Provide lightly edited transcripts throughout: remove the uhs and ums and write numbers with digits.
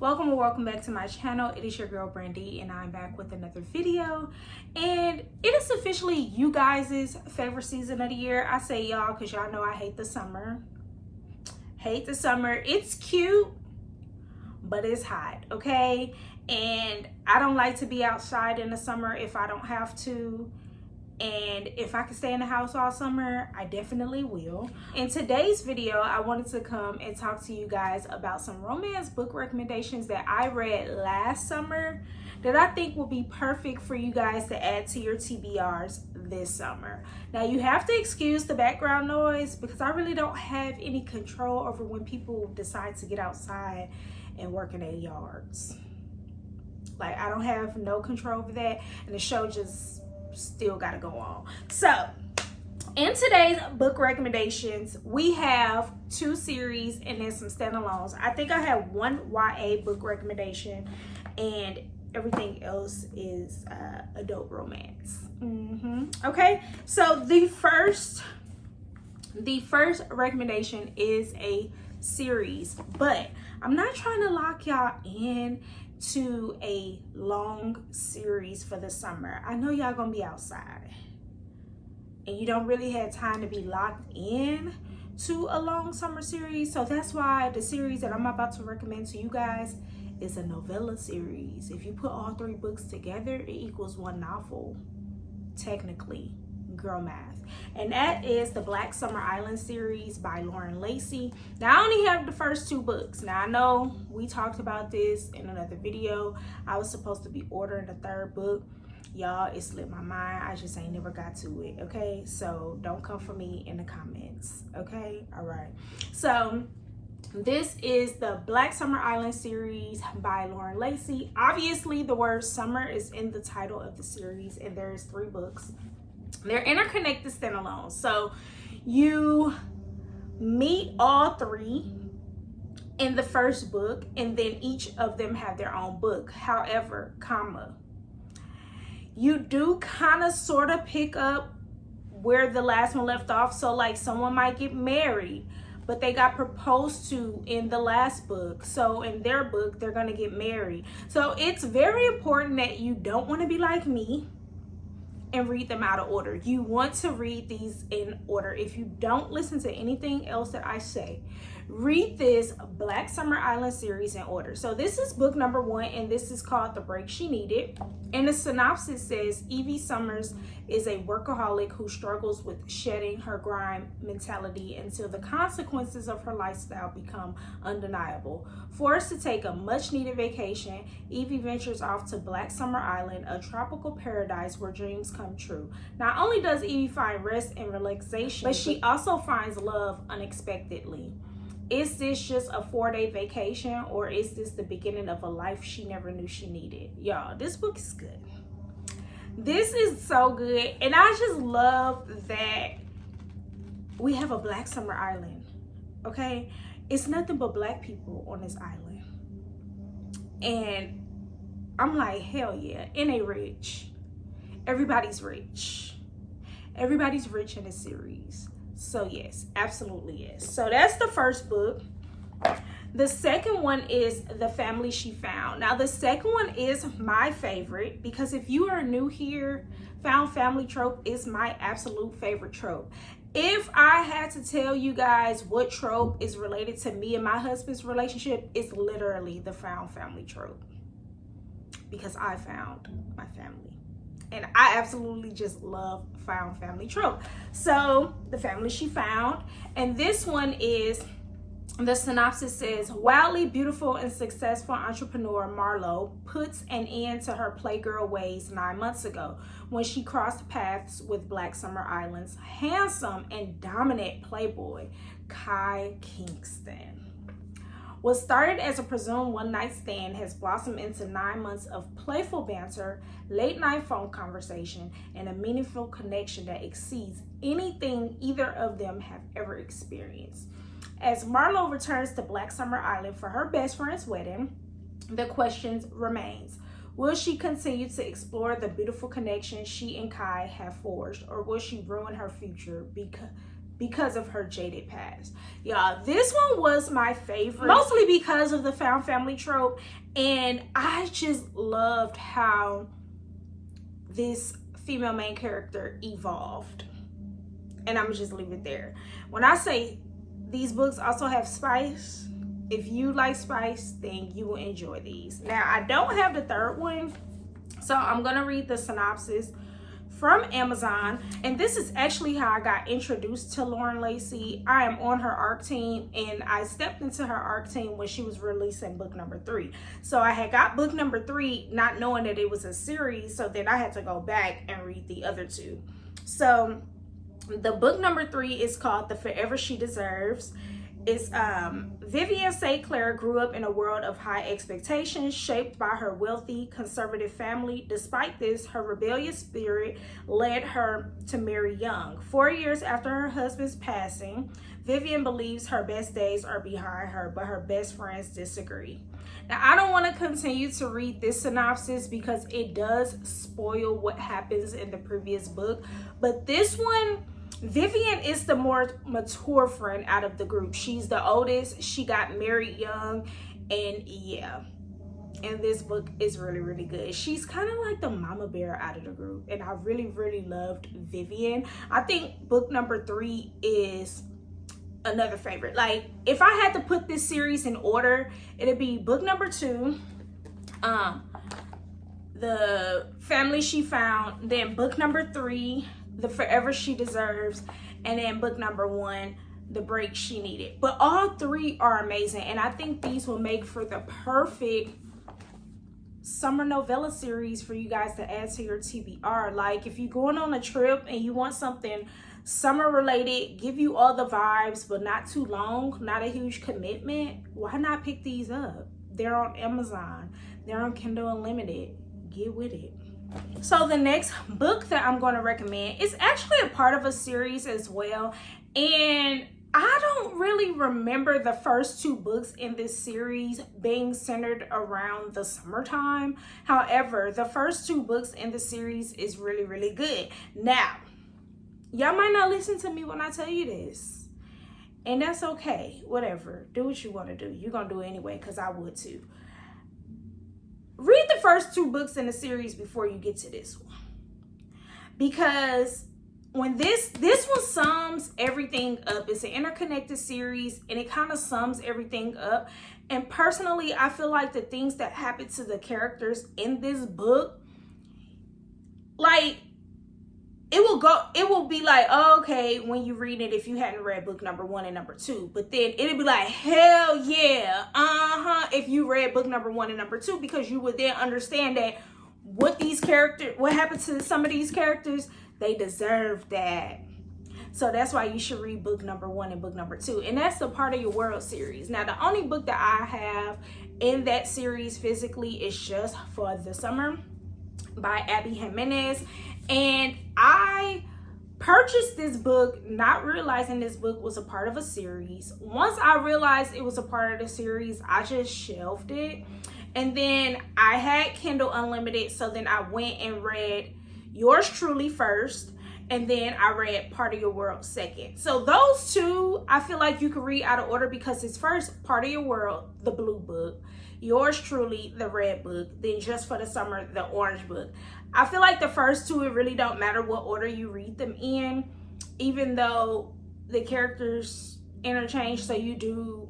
Welcome or welcome back to my channel. It is your girl Brandy and I'm back with another video, and it is officially you guys' favorite season of the year. I say y'all because y'all know I hate the summer. It's cute, but it's hot, okay? And I don't like to be outside in the summer if I don't have to. And if I can stay in the house all summer, I definitely will. In today's video, I wanted to come and talk to you guys about some romance book recommendations that I read last summer that I think will be perfect for you guys to add to your TBRs this summer. Now, you have to excuse the background noise because I really don't have any control over when people decide to get outside and work in their yards. Like, I don't have no control over that, and the show just still gotta go on. So in today's book recommendations, we have two series and then some standalones. I think I have one YA book recommendation and everything else is adult romance. Okay, so the first recommendation is a series, but I'm not trying to lock y'all in to a long series for the summer. I know y'all gonna be outside and you don't really have time to be locked in to a long summer series, so that's why the series that I'm about to recommend to you guys is a novella series. If you put all three books together, it equals one novel, technically. Girl math. And that is the Black Summer Island series by Lauren Lacey. Now, I only have the first two books. Now, I know we talked about this in another video. I was supposed to be ordering the third book. Y'all, it slipped my mind. I just ain't never got to it, okay? So don't come for me in the comments, okay? All right. So this is the Black Summer Island series by Lauren Lacey. Obviously, the word summer is in the title of the series, and there's three books. They're interconnected standalones. So you meet all three in the first book, and then each of them have their own book. However, you do kind of sort of pick up where the last one left off. So like someone might get married, but they got proposed to in the last book. So in their book, they're going to get married. So it's very important that you don't want to be like me and read them out of order. You want to read these in order. If you don't listen to anything else that I say, read this Black Summer Island series in order. So this is book number 1, and this is called The Break She Needed. And the synopsis says Evie Summers is a workaholic who struggles with shedding her grind mentality until the consequences of her lifestyle become undeniable. Forced to take a much needed vacation, Evie ventures off to Black Summer Island, a tropical paradise where dreams come true. Not only does Evie find rest and relaxation, but she also finds love unexpectedly. Is this just a 4-day vacation, or is this the beginning of a life she never knew she needed? Y'all, this book is good. This is so good, and I just love that we have a Black Summer Island, okay? It's nothing but Black people on this island. And I'm like, hell yeah, and they rich. Everybody's rich. Everybody's rich in this series. So yes, absolutely yes. So that's the first book. The second one is The Family She Found. Now the second one is my favorite because if you are new here, found family trope is my absolute favorite trope. If I had to tell you guys what trope is related to me and my husband's relationship, it's literally the found family trope. Because I found my family. And I absolutely just love found family trope. So The Family She Found. And this one is, the synopsis says, wildly beautiful and successful entrepreneur Marlo puts an end to her playgirl ways 9 months ago when she crossed paths with Black Summer Island's handsome and dominant playboy, Kai Kingston. What started as a presumed one-night stand has blossomed into 9 months of playful banter, late-night phone conversation, and a meaningful connection that exceeds anything either of them have ever experienced. As Marlo returns to Black Summer Island for her best friend's wedding, the question remains, will she continue to explore the beautiful connection she and Kai have forged, or will she ruin her future because of her jaded past. Y'all, this one was my favorite, mostly because of the found family trope, and I just loved how this female main character evolved. And I'm just leave it there. When I say these books also have spice, if you like spice, then you will enjoy these. Now, I don't have the third one, so I'm gonna read the synopsis from Amazon. And this is actually how I got introduced to Lauren Lacey. I am on her ARC team, and I stepped into her ARC team when she was releasing book number 3. So I had got book number 3 not knowing that it was a series, so then I had to go back and read the other 2. So the book number 3 is called The Forever She Deserves. It's Vivian St. Clair grew up in a world of high expectations shaped by her wealthy conservative family. Despite this, her rebellious spirit led her to marry young. 4 years after her husband's passing, Vivian believes her best days are behind her, but her best friends disagree. Now, I don't want to continue to read this synopsis because it does spoil what happens in the previous book, but this one, Vivian is the more mature friend out of the group. She's the oldest. She got married young, and yeah. And this book is really, really good. She's kind of like the mama bear out of the group, and I really, really loved Vivian. I think book number 3 is another favorite. Like, if I had to put this series in order, it'd be book number 2, The Family She Found, then book number 3, The Forever She Deserves, and then book number 1, The Break She Needed. But all 3 are amazing, and I think these will make for the perfect summer novella series for you guys to add to your TBR. Like, if you're going on a trip and you want something summer related, give you all the vibes but not too long, not a huge commitment, why not pick these up? They're on Amazon, they're on Kindle Unlimited. Get with it. So the next book that I'm going to recommend is actually a part of a series as well, and I don't really remember the first 2 books in this series being centered around the summertime. However, the first 2 books in the series is really, really good. Now, y'all might not listen to me when I tell you this, and that's okay. Whatever, do what you want to do. You're gonna do it anyway, because I would too. Read the first 2 books in the series before you get to this one, because when this one sums everything up. It's an interconnected series, and it kind of sums everything up. And personally, I feel like the things that happen to the characters in this book, like, it will be like, oh, okay, when you read it, if you hadn't read book number 1 and number 2, but then it'll be like, hell yeah, if you read book number 1 and number 2, because you would then understand that what happened to some of these characters, they deserve that. So that's why you should read book number 1 and book number 2. And that's the Part of Your World series. Now, the only book that I have in that series physically is Just for the Summer by Abby Jimenez. And I purchased this book not realizing this book was a part of a series. Once I realized it was a part of the series, I just shelved it. And then I had Kindle Unlimited, so then I went and read Yours Truly first, and then I read Part of Your World second. So those 2, I feel like you can read out of order, because it's first Part of Your World, the blue book, Yours Truly, the red book, then Just for the Summer, the orange book. I feel like the first 2, it really don't matter what order you read them in, even though the characters interchange, so you do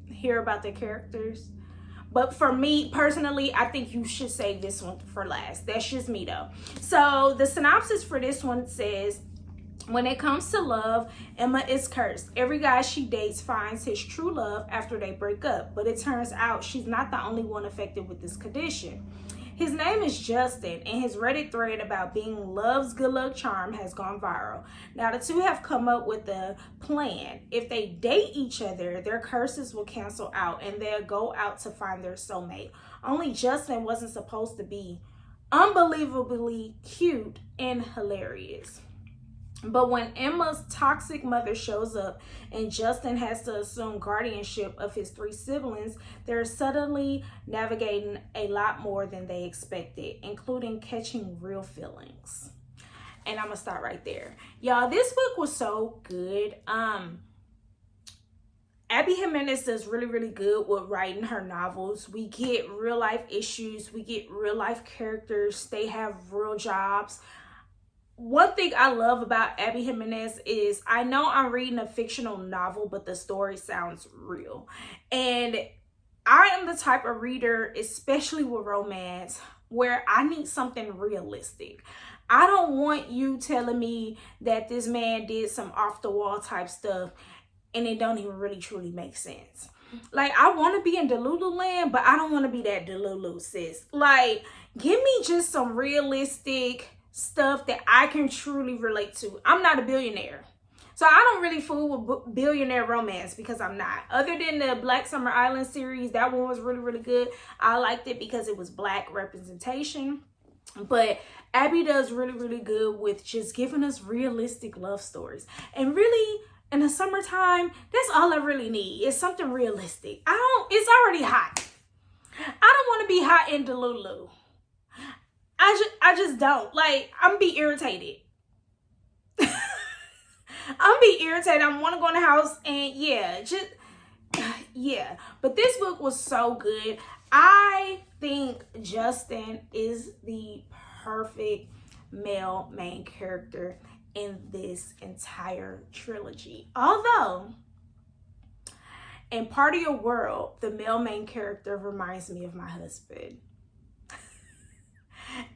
hear about the characters. But for me personally, I think you should save this one for last. That's just me though. So the synopsis for this one says, when it comes to love, Emma is cursed. Every guy she dates finds his true love after they break up, but it turns out she's not the only one affected with this condition. His name is Justin, and his Reddit thread about being love's good luck charm has gone viral. Now, the 2 have come up with a plan. If they date each other, their curses will cancel out, and they'll go out to find their soulmate. Only Justin wasn't supposed to be unbelievably cute and hilarious. But when Emma's toxic mother shows up and Justin has to assume guardianship of his 3 siblings, they're suddenly navigating a lot more than they expected, including catching real feelings. And I'm gonna start right there. Y'all, this book was so good. Abby Jimenez does really, really good with writing her novels. We get real life issues. We get real life characters. They have real jobs. One thing I love about Abby Jimenez is I know I'm reading a fictional novel, but the story sounds real. And I am the type of reader, especially with romance, where I need something realistic. I don't want you telling me that this man did some off the wall type stuff and it don't even really truly make sense. Like, I want to be in Delulu land, but I don't want to be that Delulu, sis. Like, give me just some realistic stuff that I can truly relate to. I'm not a billionaire, so I don't really fool with billionaire romance because I'm not. Other than the Black Summer Island series, that one was really, really good. I liked it because it was Black representation. But Abby does really, really good with just giving us realistic love stories. And really, in the summertime, that's all I really need is something realistic. It's already hot. I don't want to be hot in Delulu. I just don't. Like, I'm be irritated. I'm be irritated. I want to go in the house and yeah. But this book was so good. I think Justin is the perfect male main character in this entire trilogy. Although, in Part of Your World, the male main character reminds me of my husband.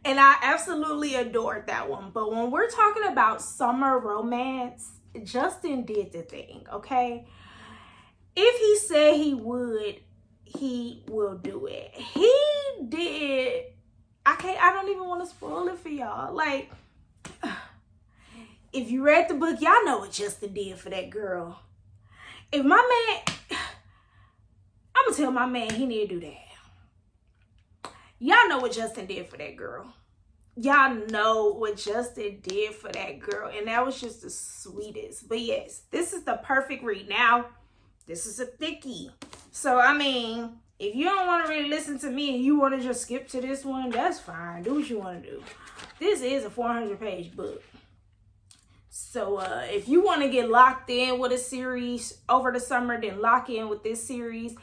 And I absolutely adored that one. But when we're talking about summer romance, Justin did the thing, okay? If he said he would, he will do it. He did. I don't even want to spoil it for y'all. Like, if you read the book, y'all know what Justin did for that girl. If my man, I'm going to tell my man he need to do that. Y'all know what Justin did for that girl. Y'all know what Justin did for that girl. And that was just the sweetest. But yes, this is the perfect read. Now, this is a thickie. So, I mean, if you don't want to really listen to me and you want to just skip to this one, that's fine. Do what you want to do. This is a 400-page book. So, if you want to get locked in with a series over the summer, then lock in with this series.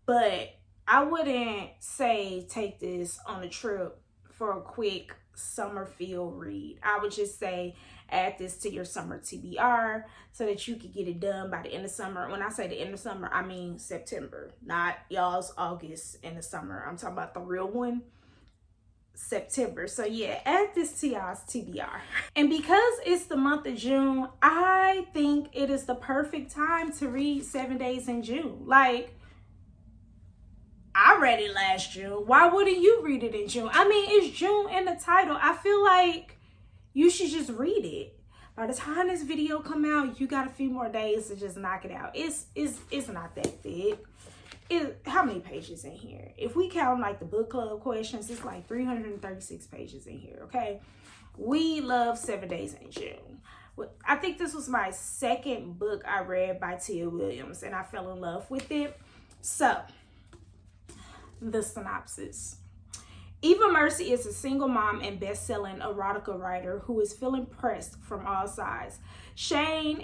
But I wouldn't say take this on a trip for a quick summer feel read. I would just say add this to your summer TBR so that you could get it done by the end of summer. When I say the end of summer, I mean September, not y'all's August in the summer. I'm talking about the real one, September. So yeah, add this to y'all's TBR. And because it's the month of June, I think it is the perfect time to read 7 Days in June. Like, I read it last June. Why wouldn't you read it in June? I mean, it's June in the title. I feel like you should just read it. By the time this video come out, you got a few more days to just knock it out. It's not that thick. How many pages in here? If we count like the book club questions, it's like 336 pages in here, okay? We love 7 Days in June. I think this was my second book I read by Tia Williams, and I fell in love with it. So, the synopsis. Eva Mercy is a single mom and best-selling erotica writer who is feeling pressed from all sides. Shane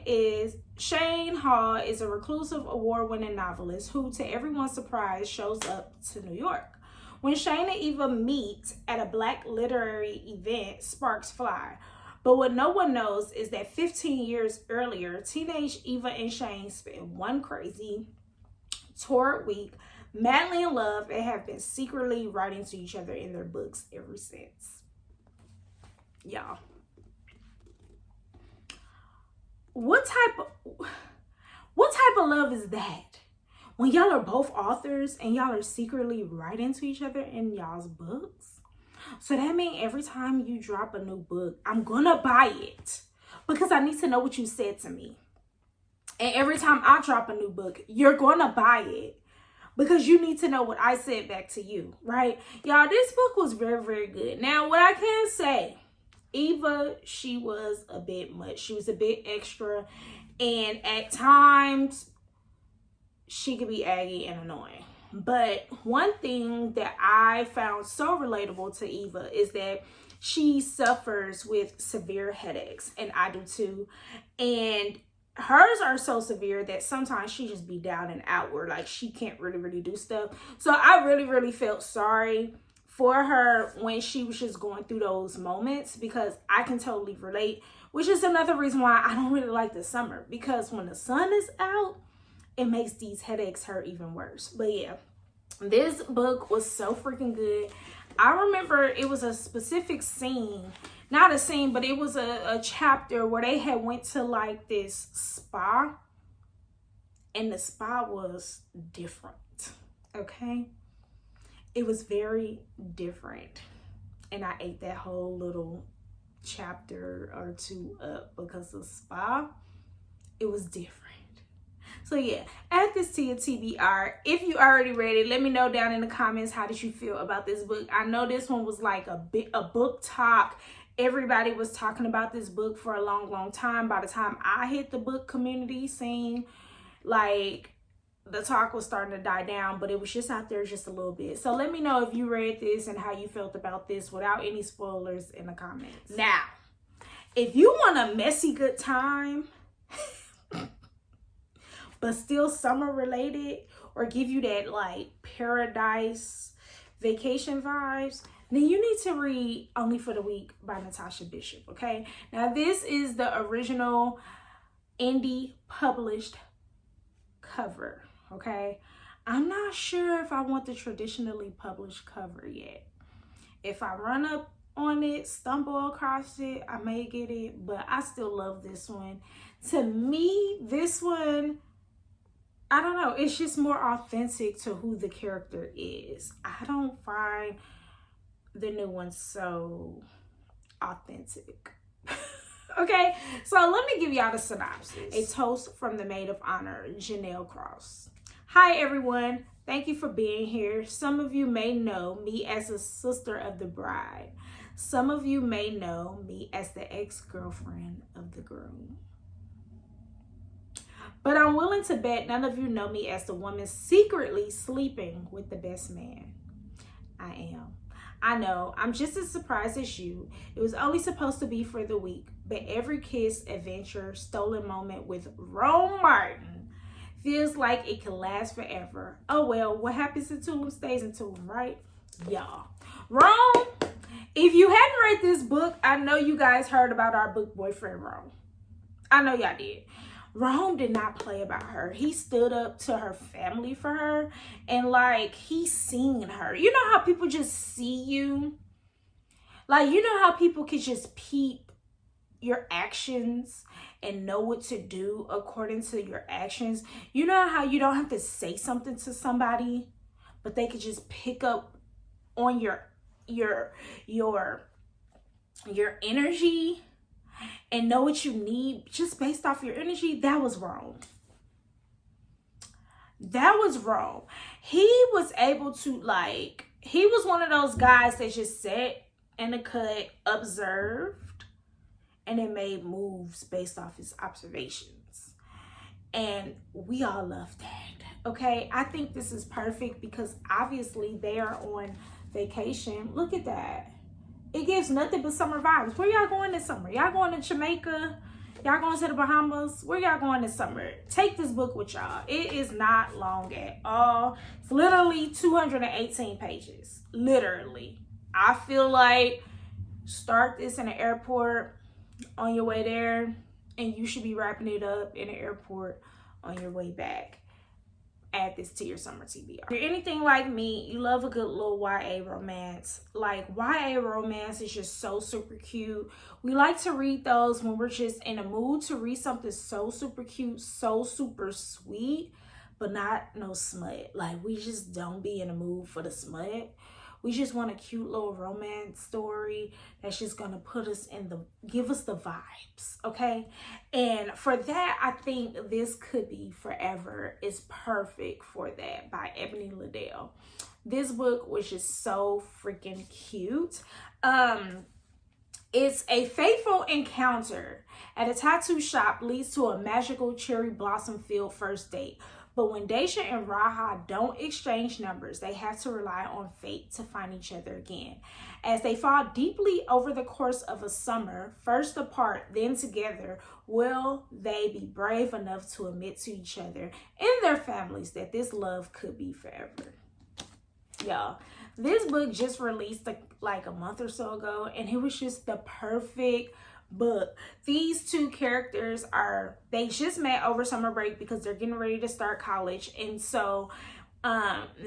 Hall is a reclusive award-winning novelist who, to everyone's surprise, shows up to New York. When Shane and Eva meet at a Black literary event, sparks fly. But what no one knows is that 15 years earlier, teenage Eva and Shane spent one crazy, torrid week madly in love and have been secretly writing to each other in their books ever since. Y'all, what type of love is that? When y'all are both authors and y'all are secretly writing to each other in y'all's books? So that means every time you drop a new book, I'm gonna buy it because I need to know what you said to me. And every time I drop a new book, you're gonna buy it because you need to know what I said back to you, right? Y'all, this book was very, very good. Now, what I can say, Eva, she was a bit much. She was a bit extra. And at times, she could be aggy and annoying. But one thing that I found so relatable to Eva is that she suffers with severe headaches, and I do too. And hers are so severe that sometimes she just be down and out where like she can't really do stuff. So I really felt sorry for her when she was just going through those moments, because I can totally relate, which is another reason why I don't really like the summer, because when the sun is out, it makes these headaches hurt even worse. But yeah, this book was so freaking good. I remember it was a specific scene, not a scene, but it was a chapter where they had went to like this spa, and the spa was different, okay? It was very different, and I ate that whole little chapter or two up because the spa, it was different. So yeah, add this to your TBR. If you already read it, let me know down in the comments, how did you feel about this book? I know this one was like a book talk. Everybody was talking about this book for a long time. By the time I hit the book community scene, like the talk was starting to die down, but it was just out there just a little bit. So let me know if you read this and how you felt about this without any spoilers in the comments. Now, if you want a messy good time, but still summer related, or give you that like paradise vacation vibes, then you need to read Only for the Weak by Natasha Bishop, okay? Now this is the original indie published cover, okay? I'm not sure if I want the traditionally published cover yet. If I run up on it, stumble across it, I may get it, but I still love this one. To me, this one, I don't know, it's just more authentic to who the character is. I don't find the new one so authentic. Okay, so let me give y'all the synopsis. A toast from the maid of honor, Janelle Cross. Hi everyone, thank you for being here. Some of you may know me as a sister of the bride. Some of you may know me as the ex-girlfriend of the groom. But I'm willing to bet none of you know me as the woman secretly sleeping with the best man. I am. I know, I'm just as surprised as you. It was only supposed to be for the week, but every kiss, adventure, stolen moment with Rome Martin feels like it could last forever. Oh well, what happens in Tulum stays in Tulum, right? Y'all. Rome, if you hadn't read this book, I know you guys heard about our book boyfriend, Rome. I know y'all did. Rome did not play about her. He stood up to her family for her, and like he seen her. You know how people just see you? Like, you know how people can just peep your actions and know what to do according to your actions? You know how you don't have to say something to somebody, but they could just pick up on your energy and know what you need just based off your energy? That was wrong. That was wrong. He was able to, like, he was one of those guys that just sat in the cut, observed, and then made moves based off his observations. And we all love that, okay? I think this is perfect because obviously they are on vacation. Look at that. It gives nothing but summer vibes. Where y'all going this summer? Y'all going to Jamaica? Y'all going to the Bahamas? Where y'all going this summer? Take this book with y'all. It is not long at all. It's literally 218 pages. Literally. I feel like start this in the airport on your way there, and you should be wrapping it up in the airport on your way back. Add this to your summer TBR. If you're anything like me, you love a good little YA romance. Like, YA romance is just so super cute. We like to read those when we're just in a mood to read something so super cute, so super sweet, but not no smut. Like, we just don't be in a mood for the smut. We just want a cute little romance story that's just gonna put us in the, give us the vibes, okay? And for that, I think this could be Forever is perfect for that by Ebony Liddell. This book was just so freaking cute. It's a fateful encounter at a tattoo shop leads to a magical cherry blossom filled first date. But when Daisha and Raha don't exchange numbers, they have to rely on fate to find each other again. As they fall deeply over the course of a summer, first apart, then together, will they be brave enough to admit to each other and their families that this love could be forever? Y'all, this book just released like a month or so ago, and it was just the perfect book. These two characters they just met over summer break because they're getting ready to start college, and so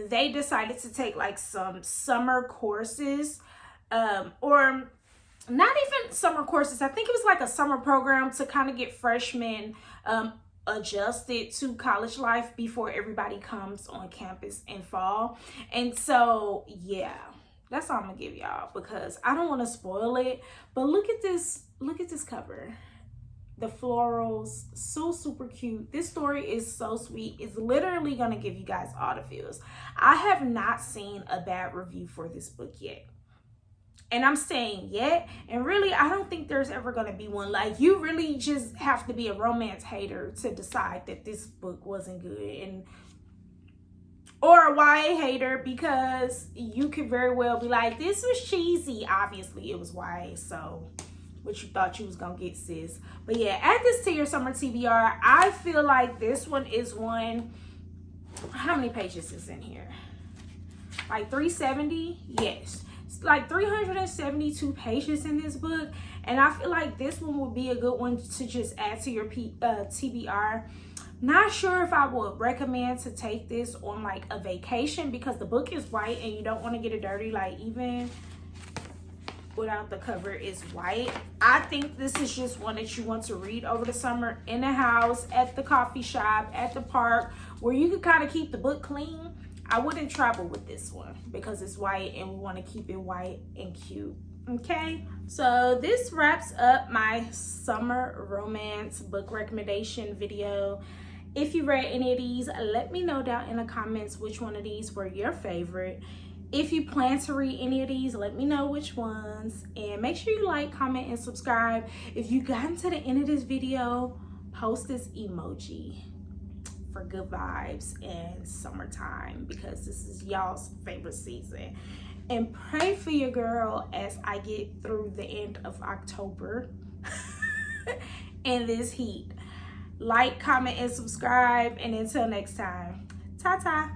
they decided to take like some summer courses, or not even summer courses. I think it was like a summer program to kind of get freshmen adjusted to college life before everybody comes on campus in fall. And so yeah, that's all I'm gonna give y'all because I don't want to spoil it. But look at this cover. The florals, so super cute. This story is so sweet. It's literally gonna give you guys all the feels. I have not seen a bad review for this book yet. And I'm saying yet, and really, I don't think there's ever going to be one. Like, you really just have to be a romance hater to decide that this book wasn't good, or a YA hater, because you could very well be like, this was cheesy. Obviously, it was YA, so what you thought you was going to get, sis. But yeah, add this to your summer TBR. I feel like this one is one. How many pages is in here? Like 370? Yes. Like 372 pages in this book, and I feel like this one would be a good one to just add to your TBR. Not sure if I would recommend to take this on like a vacation because the book is white and you don't want to get it dirty. Like, even without the cover is white. I think this is just one that you want to read over the summer in the house, at the coffee shop, at the park, where you could kind of keep the book clean. I wouldn't travel with this one because it's white and we want to keep it white and cute. Okay, so this wraps up my summer romance book recommendation video. If you read any of these, let me know down in the comments which one of these were your favorite. If you plan to read any of these, let me know which ones, and make sure you like, comment, and subscribe. If you gotten to the end of this video, post this emoji for good vibes and summertime because this is y'all's favorite season. And pray for your girl as I get through the end of October in this heat. Like, comment, and subscribe, and until next time, ta-ta.